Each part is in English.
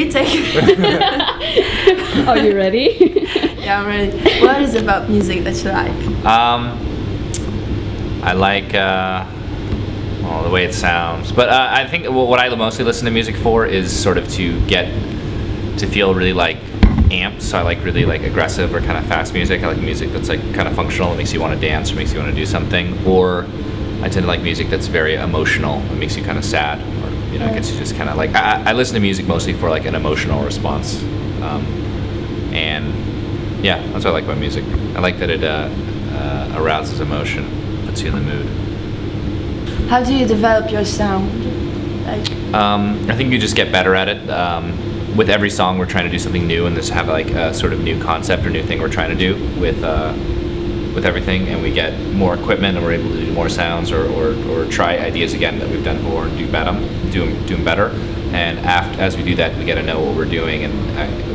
retake. Are you ready? Yeah, I'm ready. What is it about music that you like? I like well, the way it sounds, but I think what I mostly listen to music for is sort of to feel really like amped. So I like really like aggressive or kind of fast music. I like music that's like kind of functional. It makes you want to dance or makes you want to do something. Or I tend to like music that's very emotional. It makes you kind of sad, or you know, it gets you just kind of like. I listen to music mostly for like an emotional response, and yeah, that's what I like about music. I like that it arouses emotion, puts you in the mood. How do you develop your sound? Like, I think you just get better at it. With every song, we're trying to do something new, and just have like a sort of new concept or new thing we're trying to do with everything, and we get more equipment, and we're able to do more sounds or try ideas again that we've done before and do them better. And as we do that, we get to know what we're doing, and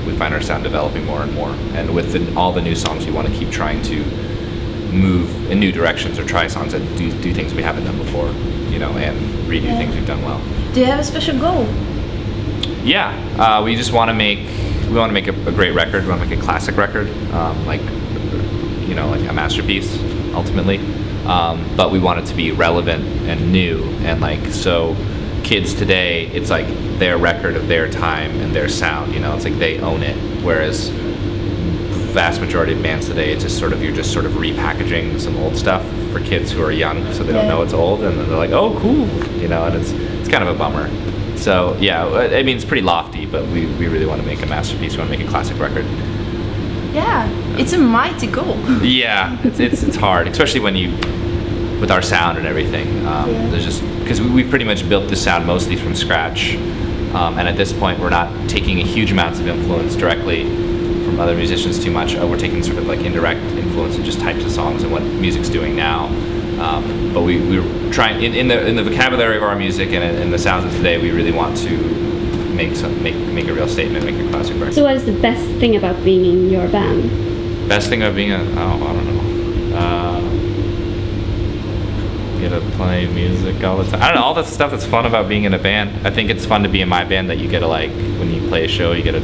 we find our sound developing more and more. And with all the new songs, we want to keep trying to move in new directions or try songs that do things we haven't done before, you know, and redo things we've done well. do you have a special goal? Yeah, we just want to make a great record. We want to make a classic record, like you know, like a masterpiece ultimately. But we want it to be relevant and new, and like so. Kids today, it's like their record of their time and their sound, you know, it's like they own it, whereas vast majority of bands today, it's just sort of, you're just sort of repackaging some old stuff for kids who are young, so they don't know it's old, and then they're like, oh cool, you know, and it's kind of a bummer. So yeah, I mean, it's pretty lofty, but we really want to make a masterpiece. We want to make a classic record. Yeah, it's a mighty goal. Yeah, it's hard, especially when with our sound and everything. There's just, because we've pretty much built the sound mostly from scratch, and at this point we're not taking a huge amounts of influence directly from other musicians too much. We're taking sort of like indirect influence in just types of songs and what music's doing now. But we're trying in the vocabulary of our music and in the sounds of today. We really want to make a real statement, make a classic record. So what is the best thing about being in your band? Best thing about being I don't know. Get to play music all the time. I don't know, all the stuff that's fun about being in a band. I think it's fun to be in my band, that you get to, like, when you play a show, you get to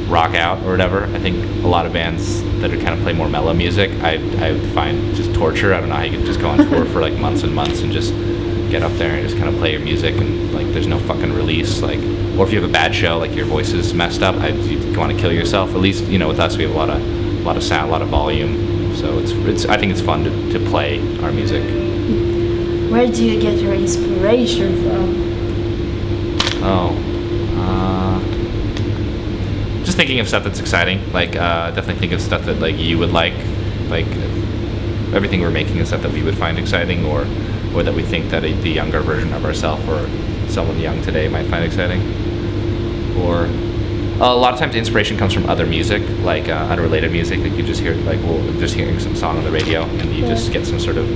rock out or whatever. I think a lot of bands that are kind of play more mellow music, I would find just torture. I don't know how you could just go on tour for like months and months and just get up there and just kind of play your music, and like there's no fucking release, like, or if you have a bad show, like your voice is messed up, you want to kill yourself. At least, you know, with us we have a lot of sound, a lot of volume, so it's I think it's fun to play our music. Where do you get your inspiration from? Just thinking of stuff that's exciting. Like, definitely think of stuff that like you would like everything we're making is stuff that we would find exciting, or that we think that the younger version of ourselves or someone young today might find exciting. Or a lot of times inspiration comes from other music, like unrelated music that you just hear, like just hearing some song on the radio, and you just get some sort of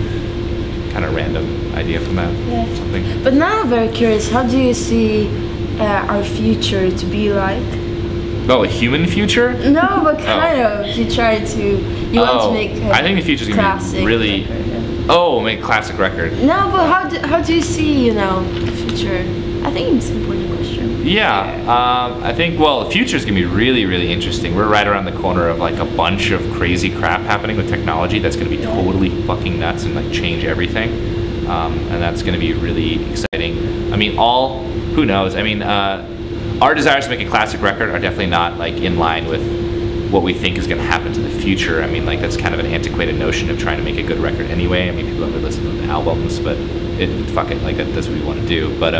kind of random idea from that. Something. But now I'm very curious, how do you see our future to be like? Oh, a human future? No, but kind of. You want to make I think the future's gonna be really record, make a classic record. No, but how do you see, you know, the future? I think it's an important question. Yeah, I think, well, the future's gonna be really, really interesting. We're right around the corner of like a bunch of crazy crap happening with technology that's gonna be totally fucking nuts and like change everything. And that's gonna be really exciting. I mean, who knows? I mean, our desires to make a classic record are definitely not like in line with what we think is going to happen to the future. I mean, like, that's kind of an antiquated notion of trying to make a good record anyway. I mean, people only listen to the albums, but fuck it, like, that's what we want to do. But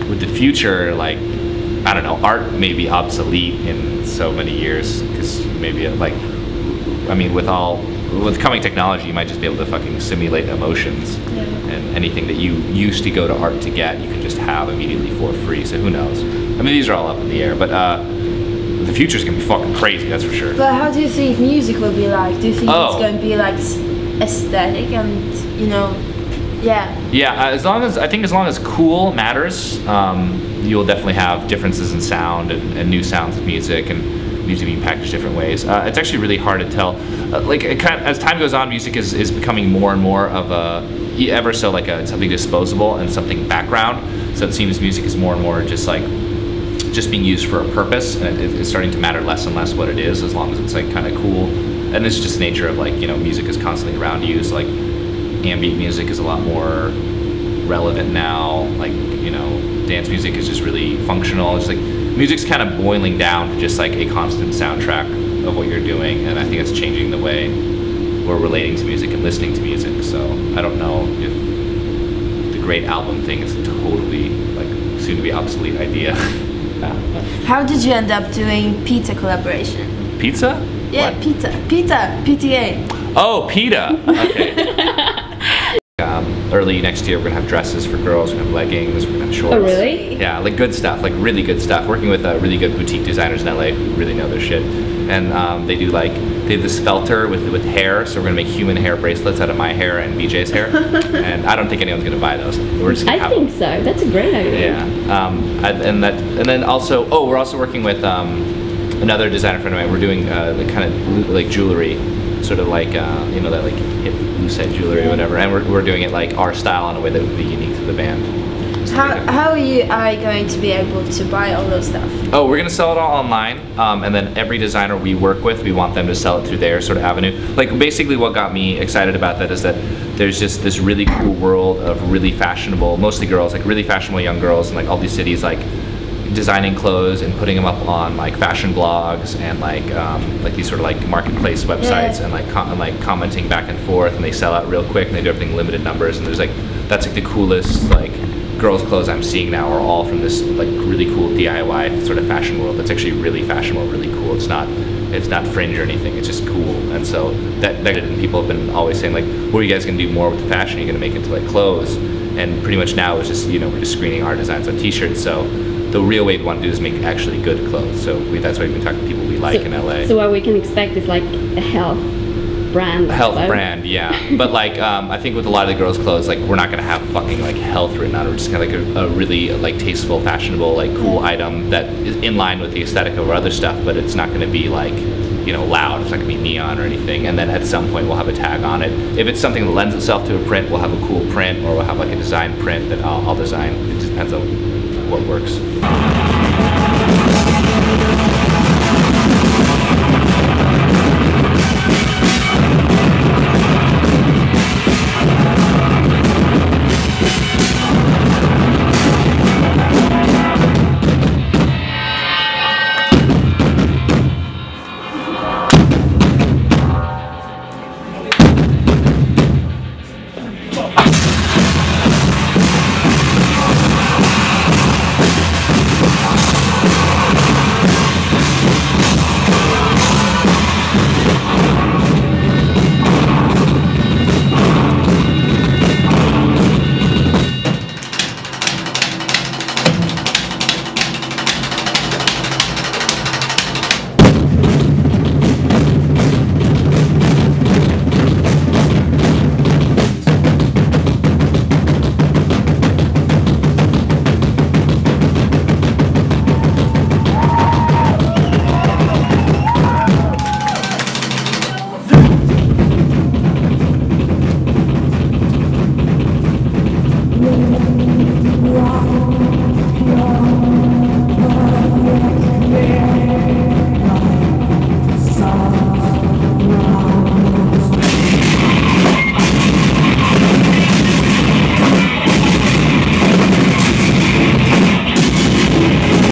with the future, like, I don't know, art may be obsolete in so many years, because maybe, like, I mean, with coming technology, you might just be able to fucking simulate emotions, and anything that you used to go to art to get, you can just have immediately for free. So who knows? I mean, these are all up in the air, but the future's gonna be fucking crazy, that's for sure. But how do you think music will be like? Do you think it's going to be like aesthetic and, you know, as long as cool matters, you'll definitely have differences in sound and new sounds of music, and music being packaged different ways. It's actually really hard to tell. As time goes on, music is becoming more and more of something disposable and something background. So it seems music is more and more just like just being used for a purpose, and it's starting to matter less and less what it is, as long as it's like kind of cool. And this is just the nature of like, you know, music is constantly around you. So like ambient music is a lot more relevant now. Like, you know, dance music is just really functional. It's like music's kind of boiling down to just like a constant soundtrack of what you're doing, and I think it's changing the way we're relating to music and listening to music. So I don't know if the great album thing is a totally like soon to be obsolete idea. How did you end up doing pizza collaboration? Pizza? Yeah, What? pizza, PTA. Oh, PETA. Okay. Early next year, we're gonna have dresses for girls. We're gonna have leggings. We're gonna have shorts. Oh, really? Yeah, like good stuff, like really good stuff. Working with really good boutique designers in LA who really know their shit, and they have this felter with hair. So we're gonna make human hair bracelets out of my hair and BJ's hair, and I don't think anyone's gonna buy those. We're just gonna I have think them. so. That's a great idea. Yeah, and then also, we're also working with another designer friend of mine. We're doing the kind of like jewelry, sort of like you know, that like hip lucite jewelry or whatever, and we're doing it like our style in a way that would be unique to the band. How are you going to be able to buy all those stuff? Oh, we're gonna sell it all online, and then every designer we work with, we want them to sell it through their sort of avenue. Like basically what got me excited about that is that there's just this really cool world of really fashionable, mostly girls, like really fashionable young girls in like all these cities, like designing clothes and putting them up on like fashion blogs and like these sort of like marketplace websites, and like commenting back and forth, and they sell out real quick, and they do everything limited numbers, and there's like, that's like the coolest like girls clothes I'm seeing now are all from this like really cool DIY sort of fashion world that's actually really fashionable, really cool. It's not fringe or anything, it's just cool. And so that and people have been always saying like, what are you guys gonna do more with the fashion? Are you gonna make it into like clothes? And pretty much now it's just, you know, we're just screening our designs on t-shirts. So the real way we want to do is make actually good clothes. So that's why we've been talking to people we like in LA. So what we can expect is like a health brand. A health brand, yeah. But like, I think with a lot of the girls' clothes, like we're not gonna have fucking like health written on it. We're just kind of like a really like tasteful, fashionable, like cool item that is in line with the aesthetic of our other stuff. But it's not gonna be like, you know, loud. It's not gonna be neon or anything. And then at some point we'll have a tag on it. If it's something that lends itself to a print, we'll have a cool print, or we'll have like a design print that I'll design. It just depends on what works.